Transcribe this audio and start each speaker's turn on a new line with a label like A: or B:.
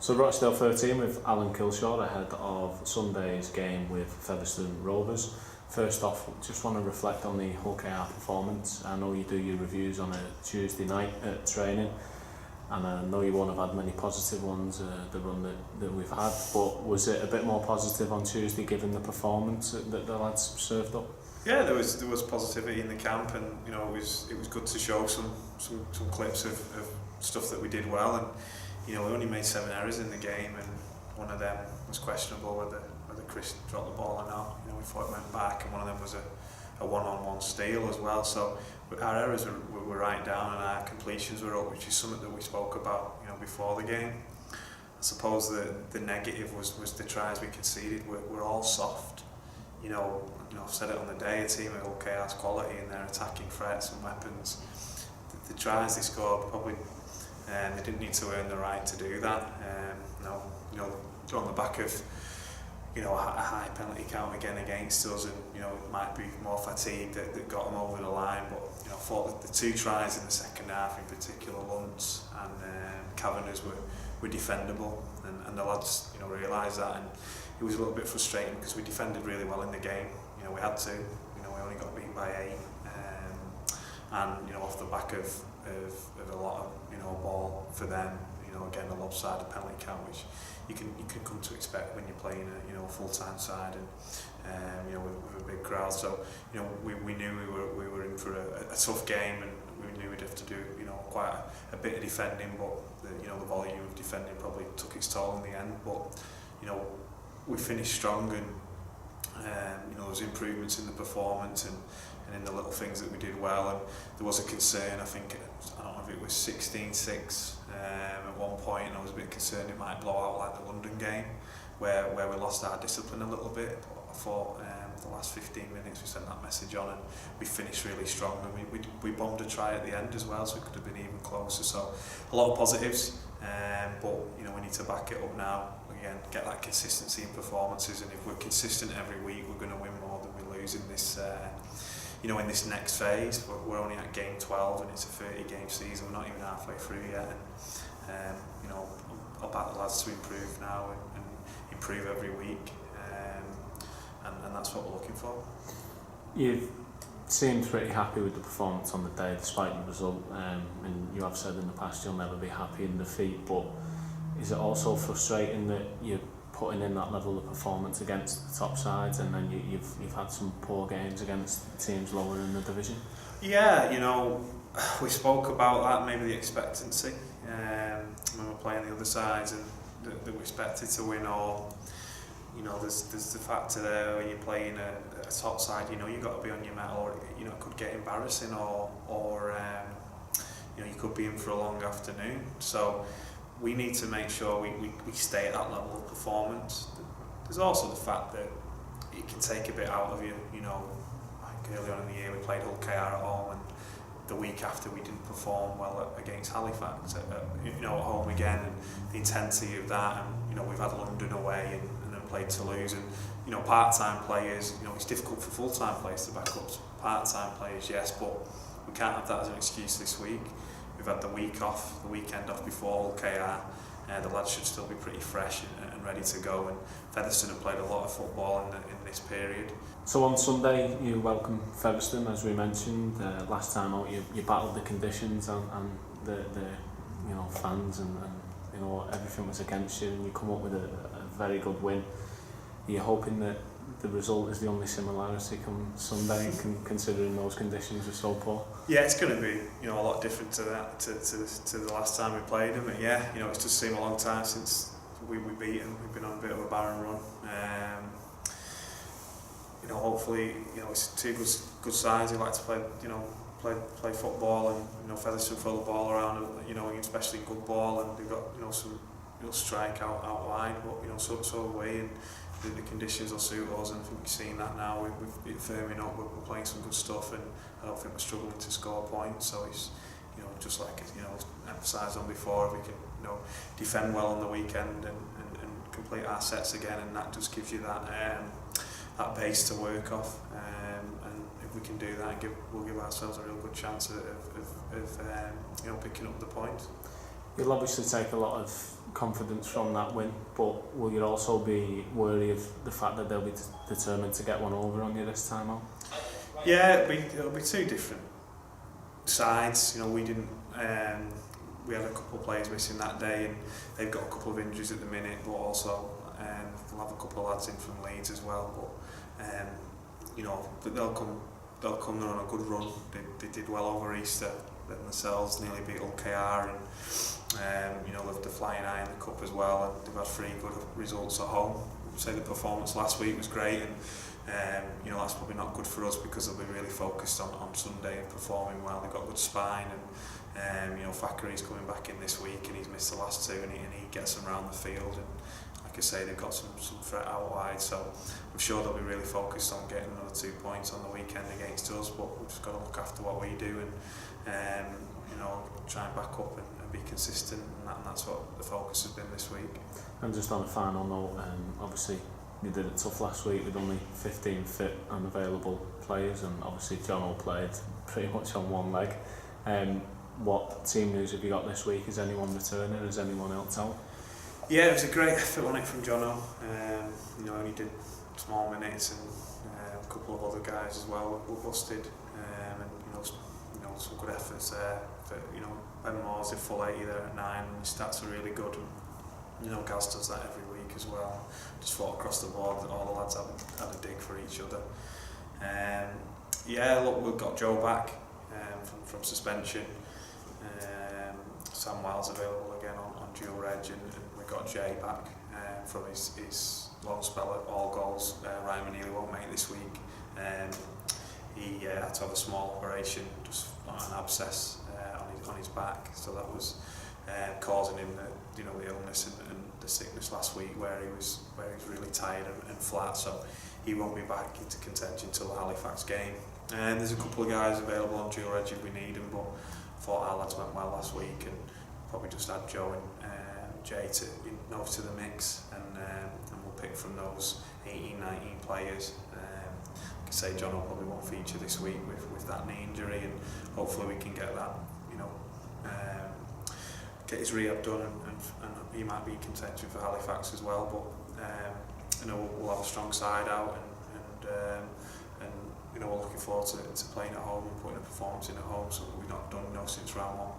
A: So Rochdale 13 with Alan Kilshaw ahead of Sunday's game with Featherstone Rovers. First off, just want to reflect on the Hull KR performance. I know you do your reviews on a Tuesday night at training, and I know you won't have had many positive ones the run that we've had, but was it a bit more positive on Tuesday given the performance that the lads served up?
B: Yeah, there was positivity in the camp, and it was good to show some clips of stuff that we did well, and we only made 7 errors in the game, and one of them was questionable whether Chris dropped the ball or not. We thought it went back, and one of them was a one-on-one steal as well. So our errors were right down, and our completions were up, which is something that we spoke about before the game. I suppose the negative was the tries we conceded were all soft. I've said it on the day, a team of Hull KR's quality in their attacking threats and weapons. The tries they scored probably they didn't need to earn the right to do that. On the back of a high penalty count again against us, and it might be more fatigue that got them over the line. But I thought that the 2 tries in the second half, in particular Luntz and Kavanagh's, were defendable, and the lads realised that, and it was a little bit frustrating because we defended really well in the game. We had to. We only got beaten by 8, and off the back of a lot of ball for them. Again, a lopsided penalty count, which you can come to expect when you're playing a full-time side and with a big crowd. So we knew we were in for a tough game, and we knew we'd have to do quite a bit of defending, but the volume of defending probably took its toll in the end. But we finished strong, and there was improvements in the performance and in the little things that we did well. And there was a concern, I don't know if it was 16-6 at one point, and I was a bit concerned it might blow out like the London game, where we lost our discipline a little bit. But I thought the last 15 minutes we sent that message on, and we finished really strong, and we bombed a try at the end as well, so it could have been even closer. So a lot of positives, but we need to back it up now. Again, get that consistency in performances, and if we're consistent every week, we're going to win more than we lose in this in this next phase. We're only at game 12, and it's a 30-game season. We're not even halfway through yet, and I'll back the lads to improve now and improve every week, and that's what we're looking for.
A: You've seemed pretty happy with the performance on the day despite the result, and you have said in the past you'll never be happy in defeat, but is it also frustrating that you're putting in that level of performance against the top sides, and then you've had some poor games against teams lower in the division? Yeah,
B: we spoke about that, maybe the expectancy when we're playing the other sides, and that we expected to win, or there's the factor there when you're playing a top side, you've got to be on your mettle, or it could get embarrassing, or you could be in for a long afternoon. So we need to make sure we stay at that level of performance. There's also the fact that it can take a bit out of you. Like early on in the year we played Hull KR at home, and the week after we didn't perform well against Halifax at home again, and the intensity of that, and we've had London away and then played Toulouse, and part-time players, it's difficult for full-time players to back up part-time players, yes, but we can't have that as an excuse this week. We've had the weekend off before Hull KR. The lads should still be pretty fresh and ready to go, and Featherstone have played a lot of football in this period.
A: So on Sunday you welcome Featherstone, as we mentioned. Last time out you battled the conditions and the fans and everything was against you, and you come up with a very good win. Are you hoping that the result is the only similarity come Sunday, considering those conditions are so poor?
B: Yeah, it's going to be a lot different to that to the last time we played them. And yeah, it's just seemed a long time since we beat them. We've been on a bit of a barren run. Hopefully, it's 2 good sides who like to play football, and Featherstone throw the ball around, especially in good ball, and they've got some strike out wide, but so have we, and the conditions will suit us, and I think we've seen that now. We've been firming up, we're playing some good stuff, and I don't think we're struggling to score points. So it's just like emphasised on before, we can defend well on the weekend and complete our sets again, and that just gives you that base to work off, and if we can do that, we'll give ourselves a real good chance of picking up the points.
A: You'll obviously take a lot of confidence from that win, but will you also be wary of the fact that they'll be determined to get one over on you this time out?
B: Yeah, it'll be two different sides. You know, we didn't. We had a couple of players missing that day, and they've got a couple of injuries at the minute. But also, we'll have a couple of lads in from Leeds as well. But you know, they'll come. They're on a good run. They did well over Easter themselves, nearly beat OKR, and you know, they're flying high in the cup as well, and they've had 3 good results at home. I'd say the performance last week was great, and you know, that's probably not good for us because they'll be really focused on Sunday and performing well. They've got a good spine, and you know, Thackeray's coming back in this week, and he's missed the last 2, and he gets them around the field. And like I say, they've got some threat out wide, so I'm sure they'll be really focused on getting another 2 points on the weekend against us. But we've just got to look after what we do, and you know, try and back up and be consistent, and that's what the focus has been this week.
A: And just on a final note, obviously you did it tough last week with only 15 fit and available players, and obviously Jono played pretty much on one leg. What team news have you got this week? Is anyone returning? Is anyone else out?
B: Yeah, it was a great effort on it from Jono. You know, he did small minutes, and a couple of other guys as well were busted, and you know, some good efforts there. But, you know, Ben Moore's in full 80 there at 9, and his stats are really good. And, you know, Gaz does that every week as well. Just fought across the board, all the lads had a dig for each other. Yeah, look, we've got Joe back from suspension. Sam Wiles available again on dual reg, and we've got Jay back from his long spell at all goals. Ryan Manili won't make this week. He had to have a small operation, just on an abscess on his back, so that was causing him the illness and the sickness last week, where he was really tired and flat, so he won't be back into contention until the Halifax game. And there's a couple of guys available on dual reg if we need them, but I thought our lads went well last week, and probably just add Joe and Jay to the mix, and we'll pick from those 18, 19 players. Like I say, John probably won't feature this week with that knee injury, and hopefully we can get that, you know, get his rehab done, and he might be in contention for Halifax as well. But you know, we'll have a strong side out, and you know, we're looking forward to playing at home and putting a performance in at home, something we've not done since round 1.